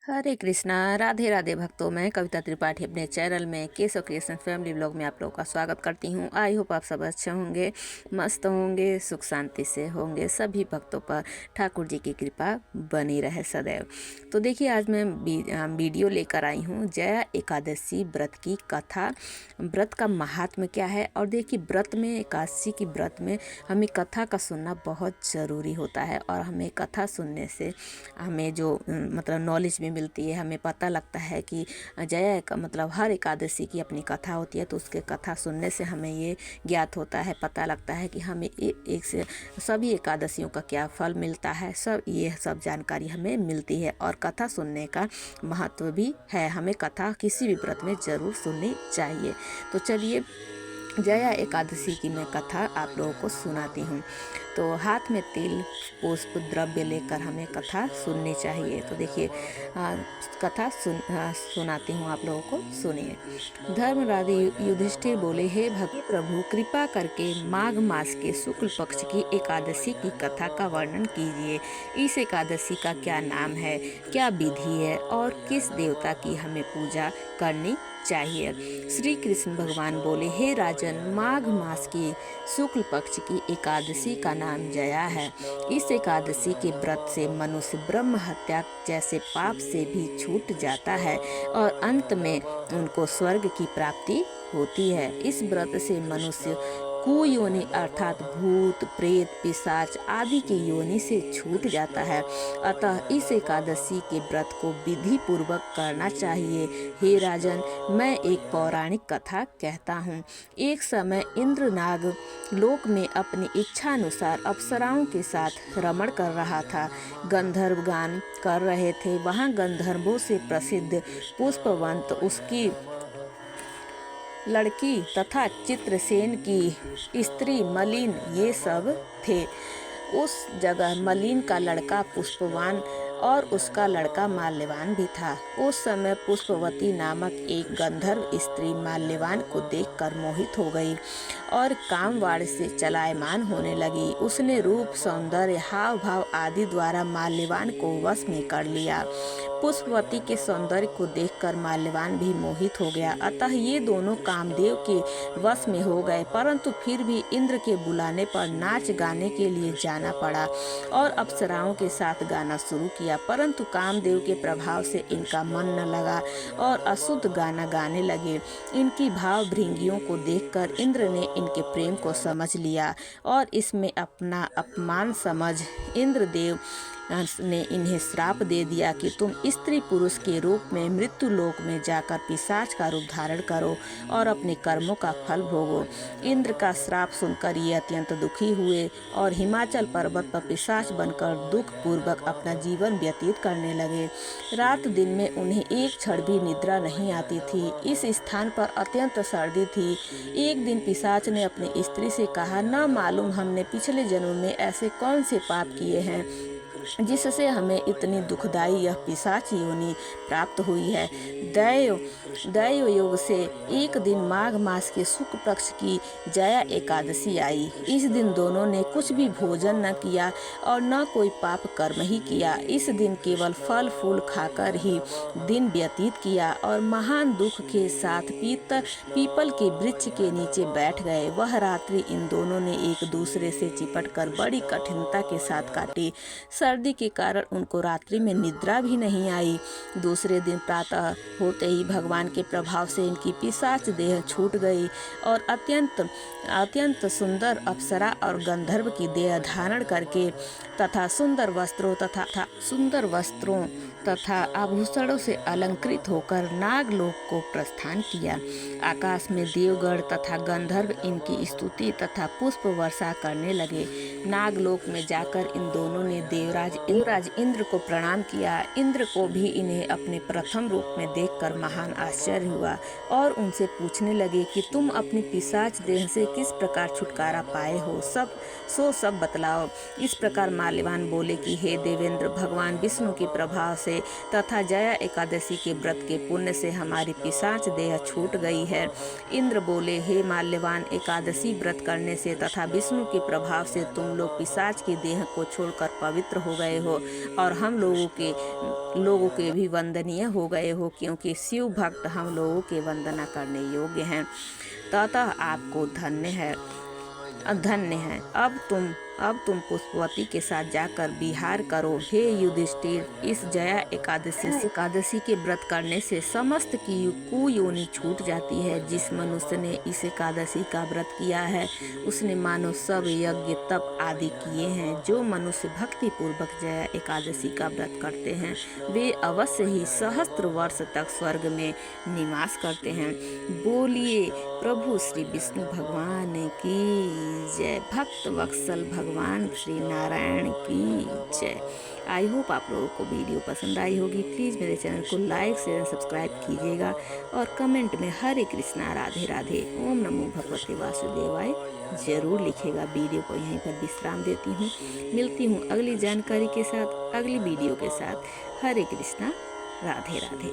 हरे कृष्णा। राधे राधे भक्तों, मैं कविता त्रिपाठी अपने चैनल में केशव क्रिएशन फैमिली ब्लॉग में आप लोगों का स्वागत करती हूँ। आई होप आप सब अच्छे होंगे, मस्त होंगे, सुख शांति से होंगे। सभी भक्तों पर ठाकुर जी की कृपा बनी रहे सदैव। तो देखिए, आज मैं वीडियो लेकर आई हूँ जया एकादशी व्रत की कथा। व्रत का महात्म्य क्या है, और देखिए व्रत में, एकादशी की व्रत में हमें कथा का सुनना बहुत ज़रूरी होता है। और हमें कथा सुनने से हमें जो मतलब नॉलेज भी मिलती है, हमें पता लगता है कि जया का मतलब हर एकादशी की अपनी कथा होती है। तो उसके कथा सुनने से हमें ये ज्ञात होता है, पता लगता है कि हमें एक से सभी एकादशियों का क्या फल मिलता है। ये सब जानकारी हमें मिलती है। और कथा सुनने का महत्व भी है, हमें कथा किसी भी व्रत में ज़रूर सुननी चाहिए। तो चलिए, जया एकादशी की मैं कथा आप लोगों को सुनाती हूँ। तो हाथ में तिल, पुष्प, द्रव्य लेकर हमें कथा सुननी चाहिए। तो देखिए, कथा सुनाती हूँ, आप लोगों को सुनिए। धर्मराज युधिष्ठिर बोले, हे भक्त प्रभु, कृपा करके माघ मास के शुक्ल पक्ष की एकादशी की कथा का वर्णन कीजिए। इस एकादशी का क्या नाम है, क्या विधि है, और किस देवता की हमें पूजा करनी चाहिए। श्री कृष्ण भगवान बोले, हे राजन, माघ मास की शुक्ल पक्ष की एकादशी का नाम जया है। इस एकादशी के व्रत से मनुष्य ब्रह्म हत्या जैसे पाप से भी छूट जाता है और अंत में उनको स्वर्ग की प्राप्ति होती है। इस व्रत से मनुष्य कुयोनि अर्थात भूत, प्रेत, पिशाच आदि की योनि से छूट जाता है। अतः इस एकादशी के व्रत को विधि पूर्वक करना चाहिए। हे राजन, मैं एक पौराणिक कथा कहता हूँ। एक समय इंद्र नाग लोक में अपनी इच्छा अनुसार अप्सराओं के साथ रमण कर रहा था। गंधर्व गान कर रहे थे। वहाँ गंधर्वों से प्रसिद्ध पुष्पवंत, उसकी लड़की तथा चित्रसेन की स्त्री मलिन, ये सब थे। उस जगह मलिन का लड़का पुष्पवान और उसका लड़का माल्यवान भी था। उस समय पुष्पवती नामक एक गंधर्व स्त्री माल्यवान को देखकर मोहित हो गई और कामवाड़ से चलायमान होने लगी। उसने रूप, सौंदर्य, हाव भाव आदि द्वारा माल्यवान को वश में कर लिया। पुष्पवती के सौंदर्य को देखकर माल्यवान भी मोहित हो गया। अतः ये दोनों कामदेव के वश में हो गए। परंतु फिर भी इंद्र के बुलाने पर नाच गाने के लिए जाना पड़ा और अप्सराओं के साथ गाना शुरू किया। परंतु कामदेव के प्रभाव से इनका मन न लगा और अशुद्ध गाना गाने लगे। इनकी भाव भृंगियों को देखकर इंद्र ने इनके प्रेम को समझ लिया और इसमें अपना अपमान समझ इंद्रदेव ने इन्हें श्राप दे दिया कि तुम स्त्री पुरुष के रूप में मृत्यु लोक में जाकर पिशाच का रूप धारण करो और अपने कर्मों का फल भोगो। इंद्र का श्राप सुनकर ये अत्यंत दुखी हुए और हिमाचल पर्वत पर पिशाच बनकर दुख पूर्वक अपना जीवन व्यतीत करने लगे। रात दिन में उन्हें एक क्षण भी निद्रा नहीं आती थी। इस स्थान पर अत्यंत सर्दी थी। एक दिन पिशाच ने अपनी स्त्री से कहा, न मालूम हमने पिछले जन्म में ऐसे कौन से पाप किए हैं जिससे हमें इतनी दुखदाई यह पिशाच योनि प्राप्त हुई है। दैव योग से एक दिन माघ मास के शुक्ल पक्ष की जया एकादशी आई। इस दिन दोनों ने कुछ भी भोजन न किया और न कोई पाप कर्म ही किया। इस दिन केवल फल फूल खाकर ही दिन व्यतीत किया और महान दुख के साथ पीपल के वृक्ष के नीचे बैठ गए। वह रात्रि इन दोनों ने एक दूसरे से चिपटकर बड़ी कठिनता के साथ काटी। सर्दी के कारण उनको रात्रि में निद्रा भी नहीं आई। दूसरे दिन प्रातः होते ही भगवान के प्रभाव से इनकी पिशाच देह छूट गई और अत्यंत सुंदर अप्सरा और गंधर्व की देह धारण करके तथा सुंदर वस्त्रों तथा आभूषणों से अलंकृत होकर नागलोक को प्रस्थान किया। आकाश में देवगण तथा गंधर्व इनकी स्तुति तथा पुष्प वर्षा करने लगे। नागलोक में जाकर इन दोनों ने देवराज इंद्र को प्रणाम किया। इंद्र को भी इन्हें अपने प्रथम रूप में देखकर महान आश्चर्य हुआ और उनसे पूछने लगे कि तुम अपनी पिशाच देह से किस प्रकार छुटकारा पाए हो, सब बतलाओ। इस प्रकार माल्यवान बोले कि हे देवेंद्र, भगवान विष्णु के प्रभाव से तथा जया एकादशी के व्रत के पुण्य से हमारी पिशाच देह छूट गई है। इंद्र बोले, हे माल्यवान, एकादशी व्रत करने से तथा विष्णु के प्रभाव से तुम तुम लोग पिशाच की देह को छोड़कर पवित्र हो गए हो और हम लोगों के भी वंदनीय हो गए हो, क्योंकि शिव भक्त हम लोगों के वंदना करने योग्य हैं। ततः आपको धन्य है। अब तुम पुष्पवती के साथ जाकर विहार करो। हे युधिष्ठिर, इस जया एकादशी के व्रत करने से समस्त की कुयोनि छूट जाती है। जिस मनुष्य ने इस एकादशी का व्रत किया है उसने मानो सब यज्ञ तप आदि किए हैं। जो मनुष्य भक्ति पूर्वक जया एकादशी का व्रत करते हैं वे अवश्य ही सहस्त्र वर्ष तक स्वर्ग में निवास करते हैं। बोलिए प्रभु श्री विष्णु भगवान की जय। भक्त वत्सल भगवान श्री नारायण की जय। आई होप आप लोगों को वीडियो पसंद आई होगी। प्लीज़ मेरे चैनल को लाइक शेयर और सब्सक्राइब कीजिएगा और कमेंट में हरे कृष्णा राधे राधे ओम नमो भगवते वासुदेवाय जरूर लिखेगा। वीडियो को यहीं पर विश्राम देती हूँ। मिलती हूँ अगली जानकारी के साथ, अगली वीडियो के साथ। हरे कृष्णा राधे राधे।